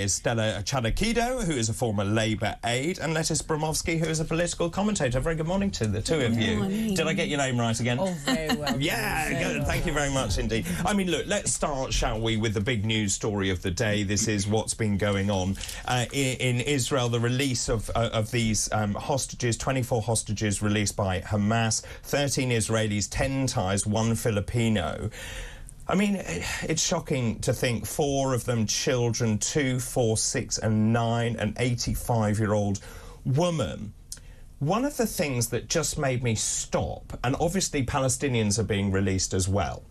Is Stella Chadakido, who is a former Labour aide, and Lettice Bromovsky, who is a political commentator. Very good morning to the two of you. Morning. Did I get your name right again? Oh, very well. Yeah, good. Well. Thank you very much indeed. I mean, look, let's start, shall we, with the big news story of the day. This is what's been going on in Israel, the release of these hostages, 24 hostages released by Hamas, 13 Israelis, 10 Thais, 1 Filipino. I mean, it's shocking to think 4 of them children, 2, 4, 6 and 9, an 85-year-old woman. One of the things that just made me stop, and obviously Palestinians are being released as well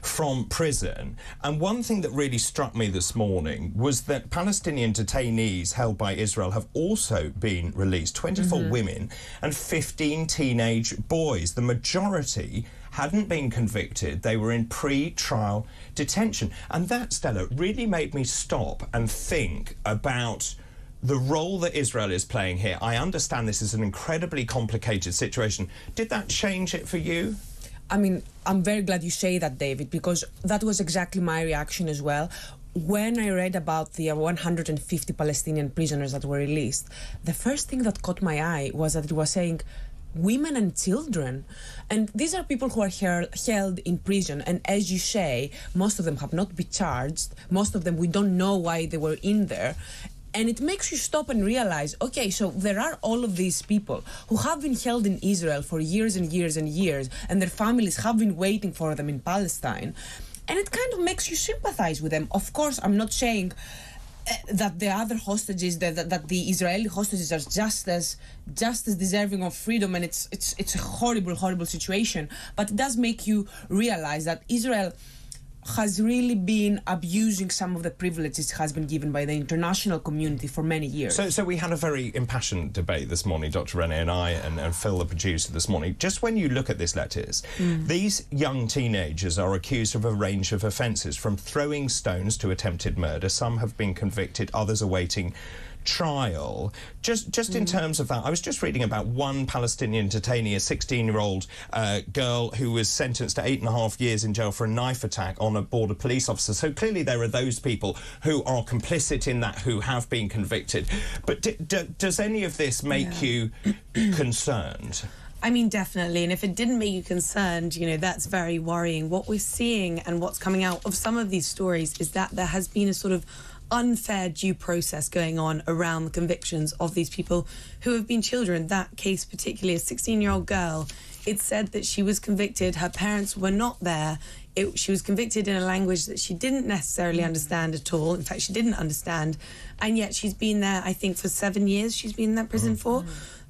from prison, and one thing that really struck me this morning was that Palestinian detainees held by Israel have also been released, 24 women and 15 teenage boys. The majority hadn't been convicted. They were in pre-trial detention. And that, Stella, really made me stop and think about the role that Israel is playing here. I understand this is an incredibly complicated situation. Did that change it for you? I mean, I'm very glad you say that, David, because that was exactly my reaction as well. When I read about the 150 Palestinian prisoners that were released, the first thing that caught my eye was that it was saying women and children. And these are people who are held in prison. And as you say, most of them have not been charged. Most of them, we don't know why they were in there. And it makes you stop and realize, okay, so there are all of these people who have been held in Israel for years and years and years, and their families have been waiting for them in Palestine. And it kind of makes you sympathize with them. Of course, I'm not saying that the other hostages, that the Israeli hostages are just as deserving of freedom, and it's a horrible, horrible situation. But it does make you realize that Israel has really been abusing some of the privileges it has been given by the international community for many years. So we had a very impassioned debate this morning, Dr. Renée and I, and Phil, the producer, this morning. Just when you look at this, Lettice, these young teenagers are accused of a range of offences, from throwing stones to attempted murder. Some have been convicted, others awaiting trial. Just in terms of that, I was just reading about one Palestinian detainee, a 16-year-old girl who was sentenced to 8.5 years in jail for a knife attack on a border police officer. So clearly there are those people who are complicit in that, who have been convicted. But does any of this make you concerned? I mean, definitely. And if it didn't make you concerned, you know, that's very worrying. What we're seeing and what's coming out of some of these stories is that there has been a sort of unfair due process going on around the convictions of these people who have been children. That case, particularly a 16-year-old girl, it said that she was convicted, her parents were not there. She was convicted in a language that she didn't necessarily understand at all. In fact, she didn't understand. And yet she's been there, I think, for 7 years she's been in that prison for.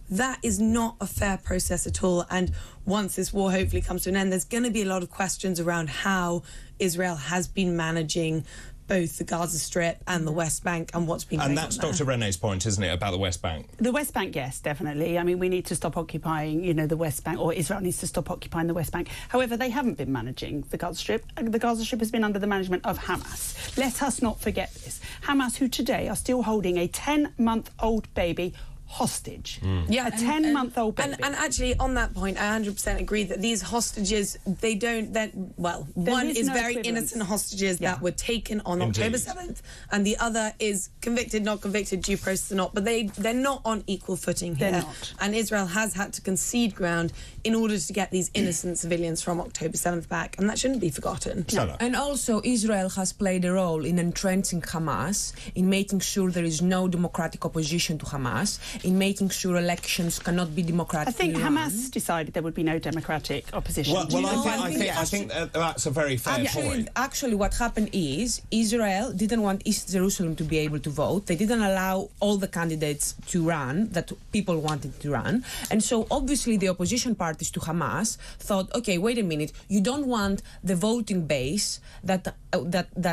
That is not a fair process at all. And once this war hopefully comes to an end, there's going to be a lot of questions around how Israel has been managing both the Gaza Strip and the West Bank and what's been going on there. And that's Dr. Renée's point, isn't it, about the West Bank? The West Bank, yes, definitely. I mean, we need to stop occupying, you know, the West Bank, or Israel needs to stop occupying the West Bank. However, they haven't been managing the Gaza Strip. The Gaza Strip has been under the management of Hamas. Let us not forget this. Hamas, who today are still holding a 10-month-old baby hostage. Yeah, a 10-month-old baby. And actually, on that point, I 100% agree that these hostages, they don't, well, one is no very innocent hostages that were taken on October 7th, and the other is convicted, not convicted, due process or not, but they're not on equal footing here. They're not. And Israel has had to concede ground in order to get these innocent civilians from October 7th back, and that shouldn't be forgotten. No. And also, Israel has played a role in entrenching Hamas, in making sure there is no democratic opposition to Hamas, in making sure elections cannot be democratic. I think Hamas decided there would be no democratic opposition. Well, I think that's a very fair point. Actually, what happened is Israel didn't want East Jerusalem to be able to vote. They didn't allow all the candidates to run that people wanted to run. And so, obviously, the opposition parties to Hamas thought, okay, wait a minute, you don't want the voting base that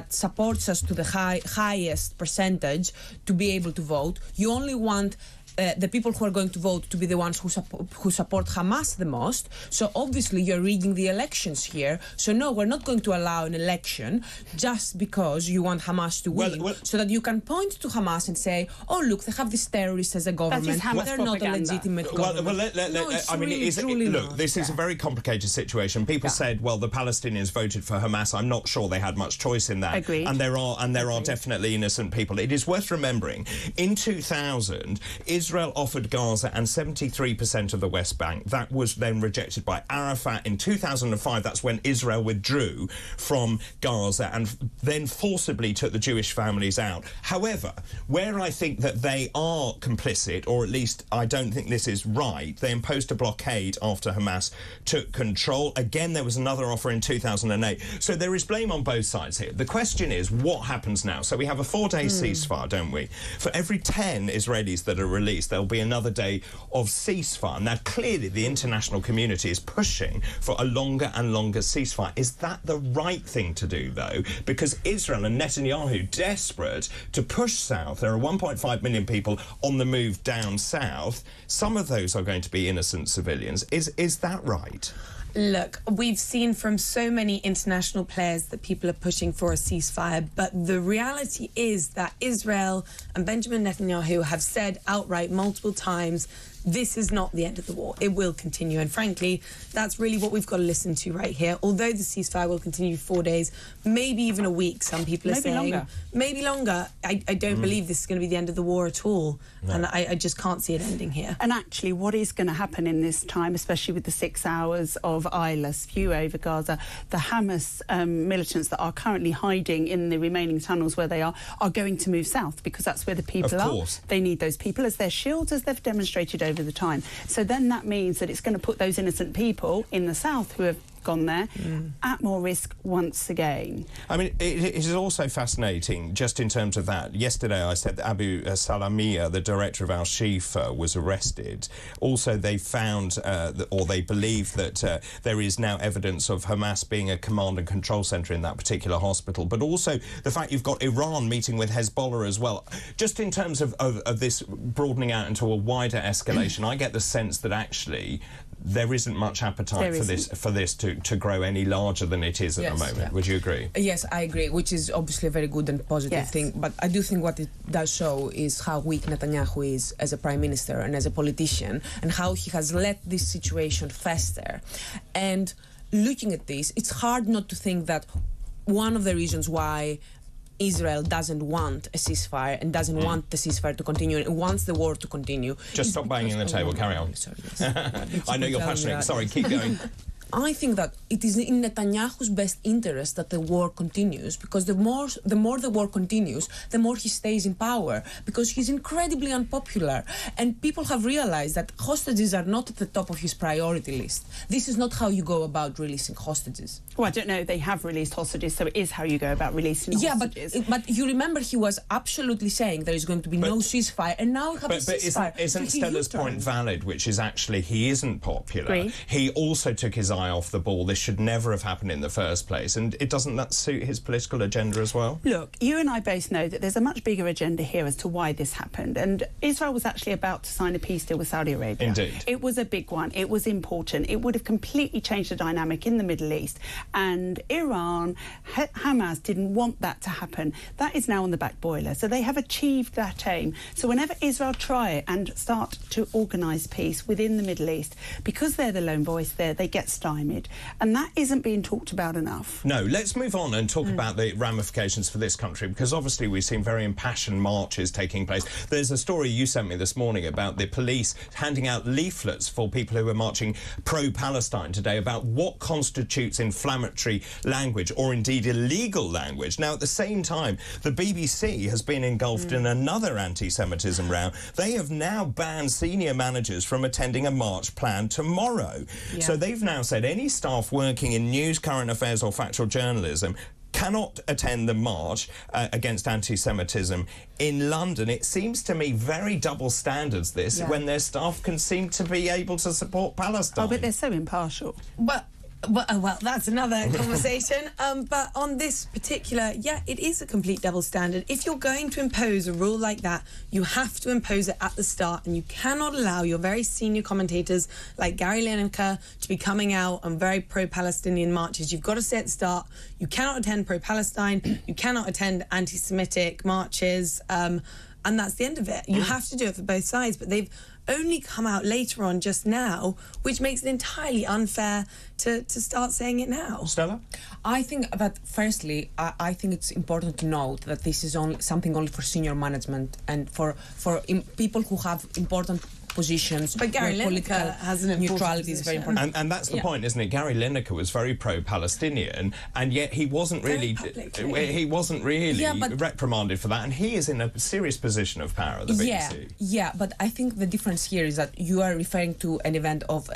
supports us to the highest percentage to be able to vote. You only want the people who are going to vote to be the ones who support Hamas the most. So obviously you're rigging the elections here. So no, we're not going to allow an election just because you want Hamas to win, so that you can point to Hamas and say, oh look, they have these terrorists as a government. They're not a legitimate government. This is a very complicated situation. People said, well, the Palestinians voted for Hamas. I'm not sure they had much choice in that. Agreed. And there are definitely innocent people. It is worth remembering, in 2000, Israel offered Gaza and 73% of the West Bank. That was then rejected by Arafat. In 2005, that's when Israel withdrew from Gaza and then forcibly took the Jewish families out. However, where I think that they are complicit, or at least I don't think this is right, they imposed a blockade after Hamas took control. Again, there was another offer in 2008. So there is blame on both sides here. The question is, what happens now? So we have a 4-day ceasefire, don't we? For every 10 Israelis that are released, there'll be another day of ceasefire. Now, clearly, the international community is pushing for a longer and longer ceasefire. Is that the right thing to do, though? Because Israel and Netanyahu, desperate to push south, there are 1.5 million people on the move down south. Some of those are going to be innocent civilians. Is that right? Look, we've seen from so many international players that people are pushing for a ceasefire, but the reality is that Israel and Benjamin Netanyahu have said outright multiple times, this is not the end of the war. It will continue. And frankly, that's really what we've got to listen to right here. Although the ceasefire will continue 4 days, maybe even a week, some people are saying. Longer. Maybe longer. I don't believe this is going to be the end of the war at all. No. And I just can't see it ending here. And actually, what is going to happen in this time, especially with the 6 hours of eyeless view over Gaza, the Hamas militants that are currently hiding in the remaining tunnels where they are going to move south, because that's where the people Of are. course. They need those people as their shields, as they've demonstrated over the time. So then that means that it's going to put those innocent people in the south who have gone there at more risk once again. I mean, it is also fascinating just in terms of that. Yesterday I said that Abu Salamia, the director of Al-Shifa, was arrested. Also, they found, or they believe that there is now evidence of Hamas being a command and control centre in that particular hospital. But also the fact you've got Iran meeting with Hezbollah as well. Just in terms of this broadening out into a wider escalation, I get the sense that actually there isn't much appetite for this to grow any larger than it is at the moment. Yeah. Would you agree? Yes, I agree, which is obviously a very good and positive thing. But I do think what it does show is how weak Netanyahu is as a prime minister and as a politician, and how he has let this situation fester. And looking at this, it's hard not to think that one of the reasons why Israel doesn't want a ceasefire and doesn't want the ceasefire to continue and wants the war to continue. Just stop banging the table. Carry on. Sorry, yes. I know you're passionate. Sorry, keep going. I think that it is in Netanyahu's best interest that the war continues, because the more the war continues, the more he stays in power, because he's incredibly unpopular. And people have realized that hostages are not at the top of his priority list. This is not how you go about releasing hostages. Well, I don't know. They have released hostages, so it is how you go about releasing hostages. Yeah, but you remember he was absolutely saying there is going to be no ceasefire, and now we have a ceasefire. But isn't Stella's point valid, which is actually he isn't popular. Agreed. He also took his eye off the ball. This should never have happened in the first place, and doesn't that suit his political agenda as well? Look, you and I both know that there's a much bigger agenda here as to why this happened, and Israel was actually about to sign a peace deal with Saudi Arabia. Indeed. It was a big one. It was important. It would have completely changed the dynamic in the Middle East, and Iran, Hamas didn't want that to happen. That is now on the back boiler, so they have achieved that aim. So whenever Israel try and start to organise peace within the Middle East, because they're the lone voice there, they get stymied. And that isn't being talked about enough. No, let's move on and talk about the ramifications for this country, because obviously we've seen very impassioned marches taking place. There's a story you sent me this morning about the police handing out leaflets for people who were marching pro-Palestine today about what constitutes inflammatory language, or indeed illegal language. Now, at the same time, the BBC has been engulfed in another anti-Semitism row. They have now banned senior managers from attending a march planned tomorrow. Yeah. So they've now said any staff working in news, current affairs or factual journalism cannot attend the march against anti-Semitism in London. It seems to me very double standards, this, when their staff can seem to be able to support Palestine. Oh, but they're so impartial. But Well, that's another conversation. But on this particular, it is a complete double standard. If you're going to impose a rule like that, you have to impose it at the start, and you cannot allow your very senior commentators like Gary Lineker to be coming out on very pro-Palestinian marches. You've got to say at the start, you cannot attend pro-Palestine, you cannot attend anti-Semitic marches, and that's the end of it. You have to do it for both sides, but they've only come out later on just now, which makes it entirely unfair to start saying it now. Stella? I think that, firstly, I think it's important to note that this is something only for senior management and for people who have important positions. But Gary Lineker has an neutrality is very important. And that's the point, isn't it? Gary Lineker was very pro-Palestinian, and yet he wasn't really reprimanded for that, and he is in a serious position of power at the BBC. Yeah, but I think the difference here is that you are referring to an event of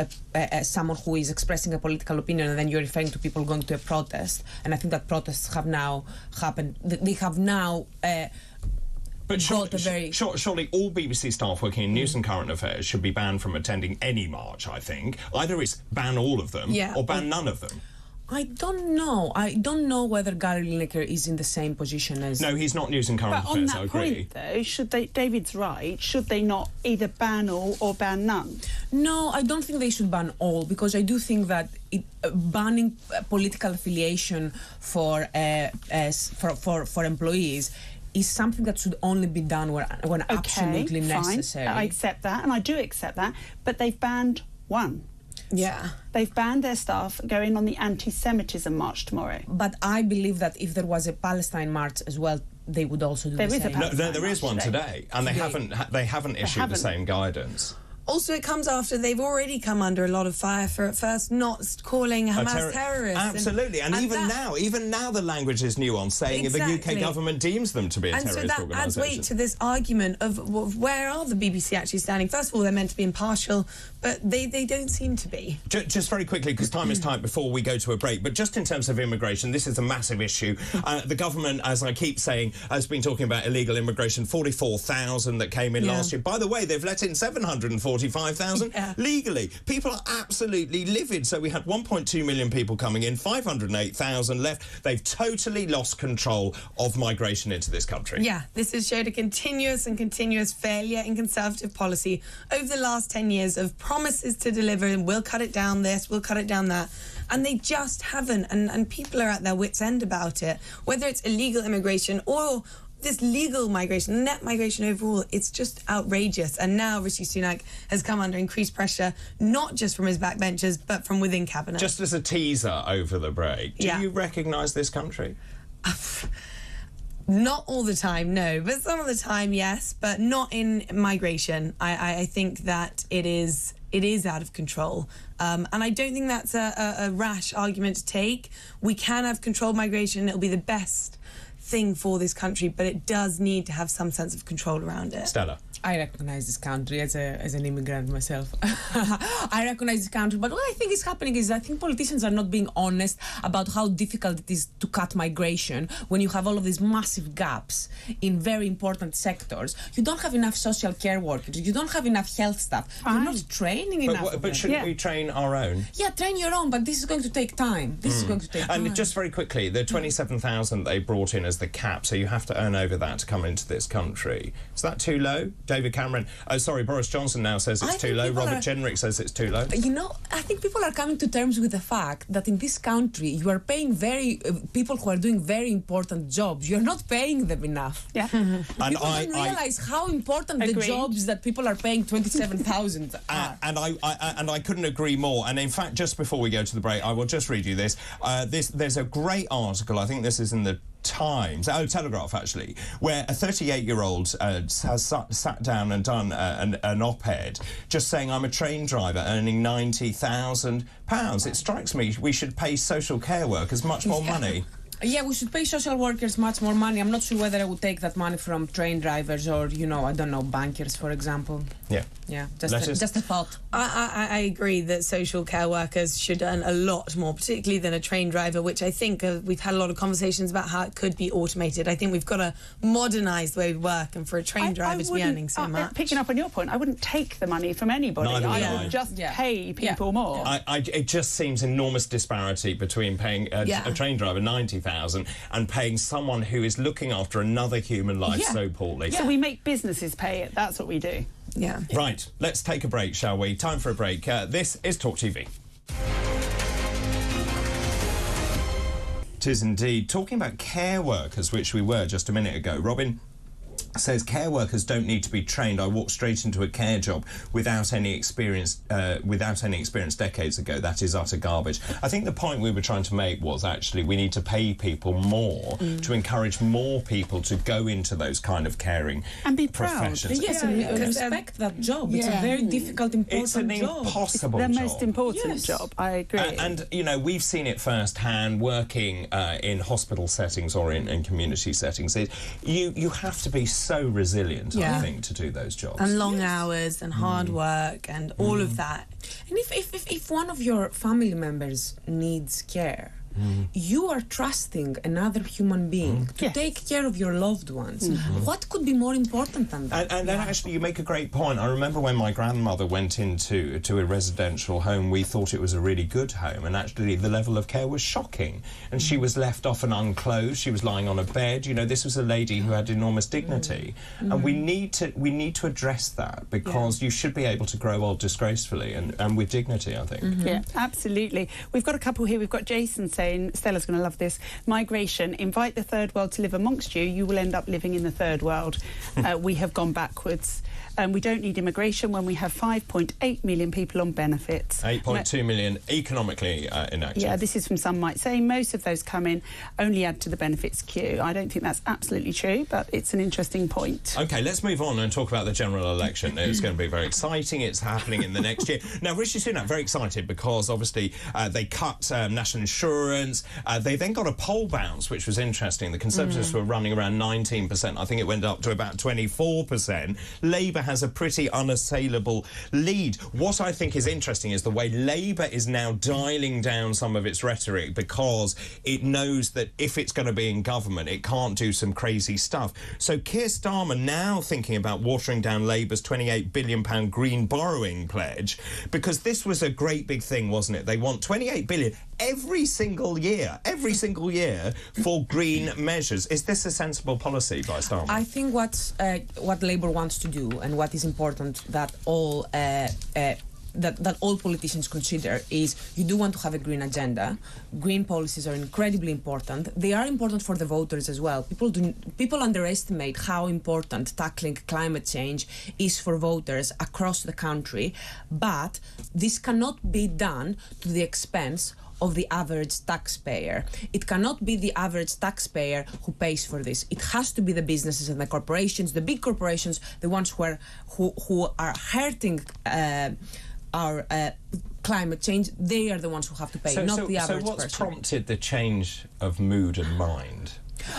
someone who is expressing a political opinion, and then you're referring to people going to a protest. And I think that protests have now happened. They have now. But surely all BBC staff working in news and current affairs should be banned from attending any march, I think. Either it's ban all of them or ban none of them. I don't know. I don't know whether Gary Lineker is in the same position as... No, he's not news and current affairs, I agree. But on that point, though, David's right, should they not either ban all or ban none? No, I don't think they should ban all, because I do think that banning political affiliation for employees is something that should only be done when absolutely necessary. I accept that, and I do accept that, but they've banned one. Yeah. They've banned their staff going on the anti-Semitism march tomorrow. But I believe that if there was a Palestine march as well, they would also do the same. There is one today, and they haven't issued the same guidance. Also, it comes after they've already come under a lot of fire for at first not calling Hamas terrorists. Absolutely, and even now the language is nuanced, saying the UK government deems them to be a terrorist organisation. And so that adds weight to this argument of where are the BBC actually standing? First of all, they're meant to be impartial, but they don't seem to be. Just very quickly, because time is tight before we go to a break, but just in terms of immigration, this is a massive issue. The government, as I keep saying, has been talking about illegal immigration, 44,000 that came in last year. By the way, they've let in 745,000 legally. People are absolutely livid. So we had 1.2 million people coming in, 508,000 left. They've totally lost control of migration into this country. Yeah, this has showed a continuous failure in Conservative policy over the last 10 years of promises to deliver, and we'll cut it down this, we'll cut it down that. And they just haven't. And people are at their wits' end about it. Whether it's illegal immigration or this legal migration, net migration overall, it's just outrageous. And now Rishi Sunak has come under increased pressure, not just from his backbenchers, but from within cabinet. Just as a teaser over the break, do you recognise this country? Not all the time, no. But some of the time, yes. But not in migration. I think that it is out of control. And I don't think that's a rash argument to take. We can have controlled migration. It'll be the best thing for this country, but it does need to have some sense of control around it. Stella? I recognise this country as an immigrant myself. I recognise this country, but what I think is happening is I think politicians are not being honest about how difficult it is to cut migration when you have all of these massive gaps in very important sectors. You don't have enough social care workers, you don't have enough health staff, you're not training enough. But shouldn't we train our own? Yeah, train your own, but this is going to take time. This is going to take time. And just very quickly, the 27,000 they brought in as the cap, so you have to earn over that to come into this country. Is that too low? David Cameron, Boris Johnson now says it's too low. Robert Jenrick says it's too low. You know, I think people are coming to terms with the fact that in this country you are paying people who are doing very important jobs. You're not paying them enough. Yeah. And I realise how important the jobs that people are paying 27,000 are. And I couldn't agree more. And in fact, just before we go to the break, I will just read you this. There's a great article. I think this is in the Telegraph actually, where a 38-year-old has sat down and done an op-ed just saying, I'm a train driver earning £90,000. It strikes me we should pay social care workers much more money. Yeah, we should pay social workers much more money. I'm not sure whether I would take that money from train drivers or, I don't know, bankers, for example. Yeah, just a thought. I agree that social care workers should earn a lot more, particularly than a train driver, which I think we've had a lot of conversations about how it could be automated. I think we've got to modernise the way we work, and for a train driver to be earning so much. Picking up on your point, I wouldn't take the money from anybody. I would just pay people more. It just seems enormous disparity between paying a train driver 90,000 and paying someone who is looking after another human life so poorly. So we make businesses pay it. That's what we do. Yeah. Right, let's take a break, shall we? Time for a break. This is TalkTV. It is indeed. Talking about care workers, which we were just a minute ago, Robin says care workers don't need to be trained. I walked straight into a care job without any experience decades ago. That is utter garbage. I think the point we were trying to make was actually we need to pay people more to encourage more people to go into those kind of caring and be professions. Proud. Yes, and respect that job. It's a very difficult, important job. It's an impossible job. It's the most important job. I agree. And we've seen it firsthand working in hospital settings or in community settings. You have to be so resilient, I think, to do those jobs. And long hours and hard work and all of that. And if one of your family members needs care, you are trusting another human being to take care of your loved ones. What could be more important than that? And then actually you make a great point. I remember when my grandmother went into a residential home, we thought it was a really good home, and actually the level of care was shocking. And she was left often unclothed, she was lying on a bed. This was a lady who had enormous dignity. And we need to address that, because you should be able to grow old disgracefully and with dignity, I think. Yeah, absolutely. We've got a couple here. We've got Jason saying, Stella's going to love this, migration, invite the third world to live amongst you, you will end up living in the third world. We have gone backwards. We don't need immigration when we have 5.8 million people on benefits. 8.2 million economically inactive. Yeah, this is from Some Might Say. Most of those come in only add to the benefits queue. I don't think that's absolutely true, but it's an interesting point. OK, let's move on and talk about the general election. It's going to be very exciting. It's happening in the next year. Now, Rishi Sunak, very excited because, obviously, they cut national insurance. They then got a poll bounce, which was interesting. The Conservatives were running around 19%. I think it went up to about 24%. Labour has a pretty unassailable lead. What I think is interesting is the way Labour is now dialing down some of its rhetoric, because it knows that if it's going to be in government, it can't do some crazy stuff. So Keir Starmer now thinking about watering down Labour's £28 billion green borrowing pledge, because this was a great big thing, wasn't it? They want £28 billion every single year for green measures. Is this a sensible policy by Starmer? I think what Labour wants to do, and what is important that all that all politicians consider, is you do want to have a green agenda. Green policies are incredibly important. They are important for the voters as well. People underestimate how important tackling climate change is for voters across the country, but this cannot be done to the expense of the average taxpayer. It cannot be the average taxpayer who pays for this. It has to be the businesses and the corporations, the big corporations, the ones who are hurting our climate change. They are the ones who have to pay, not the average person. So what's prompted the change of mood and mind?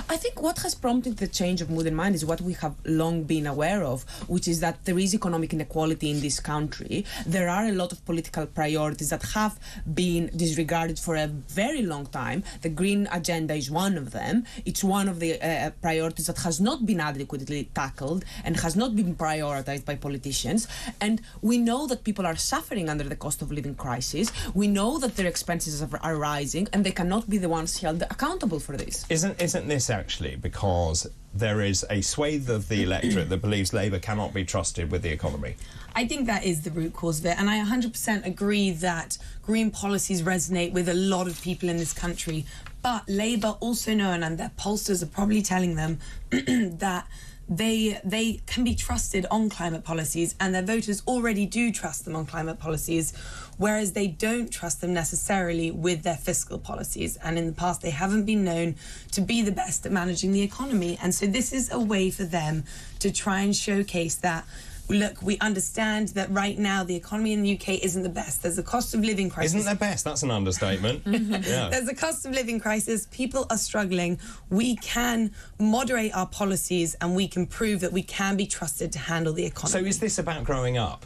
I think what has prompted the change of mood and mind is what we have long been aware of, which is that there is economic inequality in this country. There are a lot of political priorities that have been disregarded for a very long time. The green agenda is one of them. It's one of the priorities that has not been adequately tackled and has not been prioritized by politicians. And we know that people are suffering under the cost of living crisis. We know that their expenses are rising, and they cannot be the ones held accountable for this. Isn't this actually because there is a swathe of the electorate that believes Labour cannot be trusted with the economy? I think that is the root cause of it, and I 100% agree that green policies resonate with a lot of people in this country. But Labour also know, and their pollsters are probably telling them that they can be trusted on climate policies, and their voters already do trust them on climate policies, whereas they don't trust them necessarily with their fiscal policies. And in the past, they haven't been known to be the best at managing the economy. And so this is a way for them to try and showcase that look, we understand that right now the economy in the UK isn't the best. There's a cost of living crisis. Isn't the best? That's an understatement. Yeah. There's a cost of living crisis. People are struggling. We can moderate our policies and we can prove that we can be trusted to handle the economy. So is this about growing up?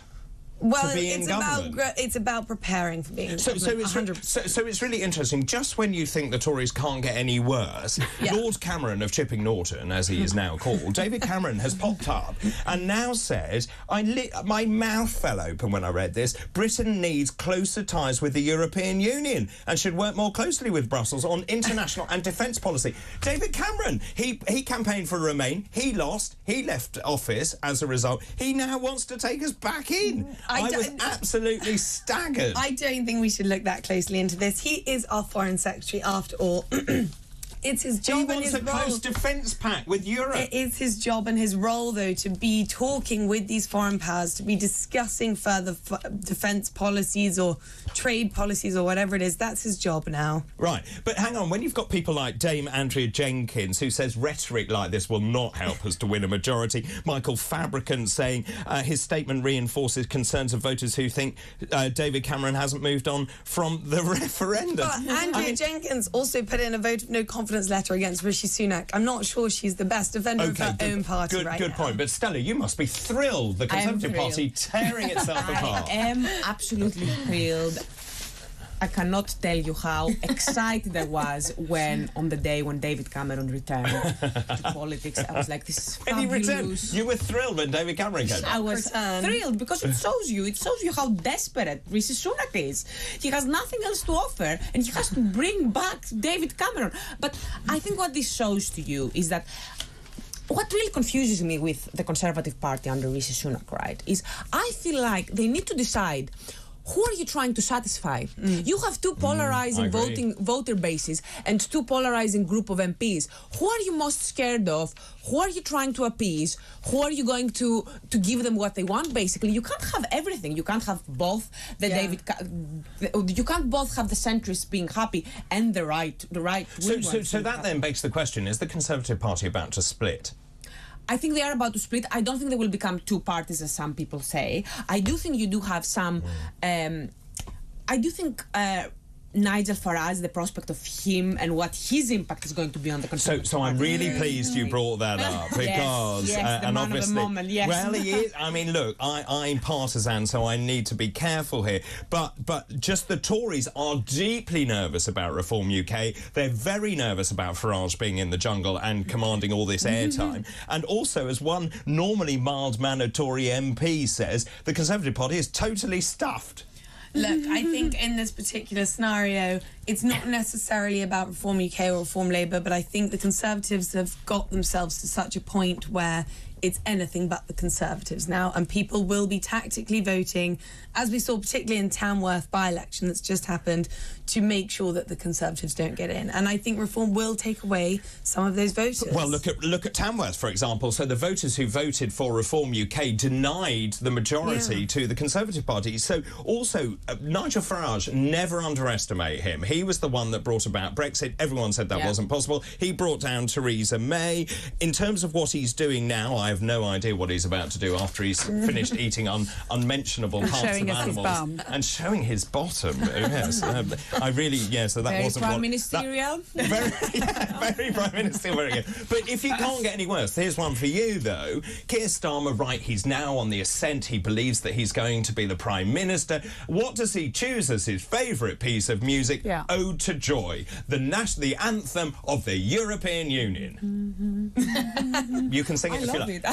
Well, to be in government? it's about preparing for being in So government. so it's really interesting. Just when you think the Tories can't get any worse, Yeah. Lord Cameron of Chipping Norton, as he is now called, David Cameron, has popped up and now says, my mouth fell open when I read this, Britain needs closer ties with the European Union and should work more closely with Brussels on international and defence policy. David Cameron, he campaigned for Remain, he lost, he left office as a result. He now wants to take us back in. I was absolutely staggered. I don't think we should look that closely into this. He is our Foreign Secretary after all. It's his job and his role. He wants a close defence pact with Europe. It is his job and his role, though, to be talking with these foreign powers, to be discussing further defence policies or trade policies or whatever it is. That's his job now. Right, but hang on, when you've got people like Dame Andrea Jenkins, who says rhetoric like this will not help us to win a majority, Michael Fabricant saying his statement reinforces concerns of voters who think David Cameron hasn't moved on from the referendum. But Andrea Jenkins also put in a vote of no confidence letter against Rishi Sunak. I'm not sure she's the best defender of her own party right now. Good point. But Stella, you must be thrilled. The Conservative Party tearing itself apart. I am absolutely thrilled. I cannot tell you how excited I was on the day when David Cameron returned to politics. I was like, this is When he returned, fabulous. you were thrilled when David Cameron came. I was thrilled because it shows you how desperate Rishi Sunak is. He has nothing else to offer and he has to bring back David Cameron. But I think what this shows to you is that what really confuses me with the Conservative Party under Rishi Sunak, right, is I feel like they need to decide who are you trying to satisfy? You have two polarizing voter bases and two polarizing group of MPs. Who are you most scared of? Who are you trying to appease? Who are you going to give them what they want? Basically, you can't have everything. You can't have both you can't both have the centrists being happy and the right. So that then begs the question: is the Conservative Party about to split? I think they are about to split. I don't think they will become two parties, as some people say. I do think you do have some... I do think Nigel Farage, the prospect of him and what his impact is going to be on the Conservative So I'm really pleased you brought that up because yes, the and man obviously, of the moment, yes. well, he is. I mean, look, I'm partisan, so I need to be careful here. But just the Tories are deeply nervous about Reform UK. They're very nervous about Farage being in the jungle and commanding all this airtime. And also, as one normally mild-mannered Tory MP says, the Conservative Party is totally stuffed. Look, I think in this particular scenario, it's not necessarily about Reform UK or Reform Labour, but I think the Conservatives have got themselves to such a point where it's anything but the Conservatives now, and people will be tactically voting, as we saw particularly in Tamworth by-election that's just happened, to make sure that the Conservatives don't get in. And I think Reform will take away some of those voters. Well, look at Tamworth, for example. So the voters who voted for Reform UK denied the majority to the Conservative Party. So also, Nigel Farage, never underestimate him. He was the one that brought about Brexit. Everyone said that wasn't possible. He brought down Theresa May. In terms of what he's doing now, I have no idea what he's about to do after he's finished eating unmentionable parts of animals and showing his bottom. Yes, I really, so that very wasn't prime what... ministerial. Very prime ministerial. Very good. But if you can't get any worse, here's one for you, though. Keir Starmer, right, he's now on the ascent. He believes that he's going to be the Prime Minister. What does he choose as his favourite piece of music? Ode to Joy, the anthem of the European Union. You can sing it if you like.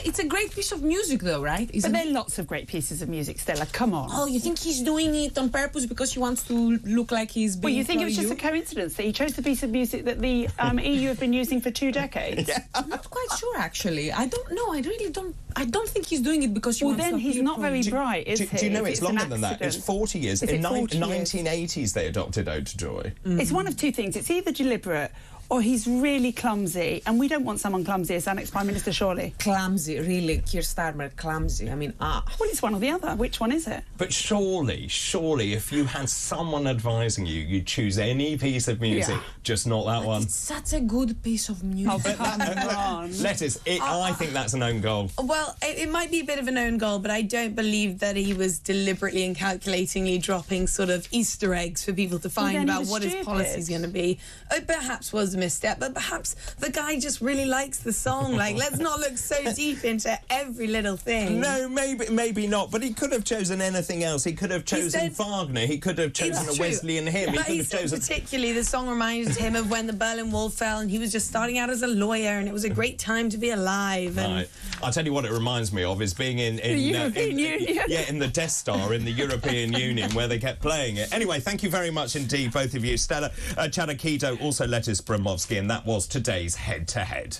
It's a great piece of music, though, right? But there are lots of great pieces of music, Stella. Come on. Oh, you think he's doing it on purpose because he wants to look like he's being... Well, you think it was just a coincidence that he chose the piece of music that the EU have been using for 2 decades? I'm not quite sure, actually. I don't know. I really don't... I don't think he's doing it because he wants to... Well, then he's not very bright, is he? Do you know it's longer than that? It's 40 years. In the 1980s, they adopted Ode to Joy. It's one of two things. It's either deliberate or he's really clumsy. And we don't want someone clumsy as our next Prime Minister, surely. Clumsy, really. Keir Starmer, clumsy. I mean, Well, it's one or the other. Which one is it? But surely, if you had someone advising you, you'd choose any piece of music, just not that one. it's such a good piece of music. Oh, come on. Lettice, I think that's an own goal. Well, it might be a bit of an own goal, but I don't believe that he was deliberately and calculatingly dropping sort of Easter eggs for people to find about what his policy is going to be. It perhaps was a misstep, but perhaps the guy just really likes the song. Like, let's not look so deep into every little thing. No, maybe not. But he could have chosen anything else. He could have chosen Wagner. He could have chosen a Wesleyan hymn. But he could have chosen. Particularly, the song reminded him of when the Berlin Wall fell, and he was just starting out as a lawyer, and it was a great time to be alive. And right. I'll tell you what it reminds me of is being in the European Union. Yeah, in the Death Star in the European Union where they kept playing it. Anyway, thank you very much indeed, both of you. Stella Chadakito, also Lettice Bromovsky, and that was today's Head to Head.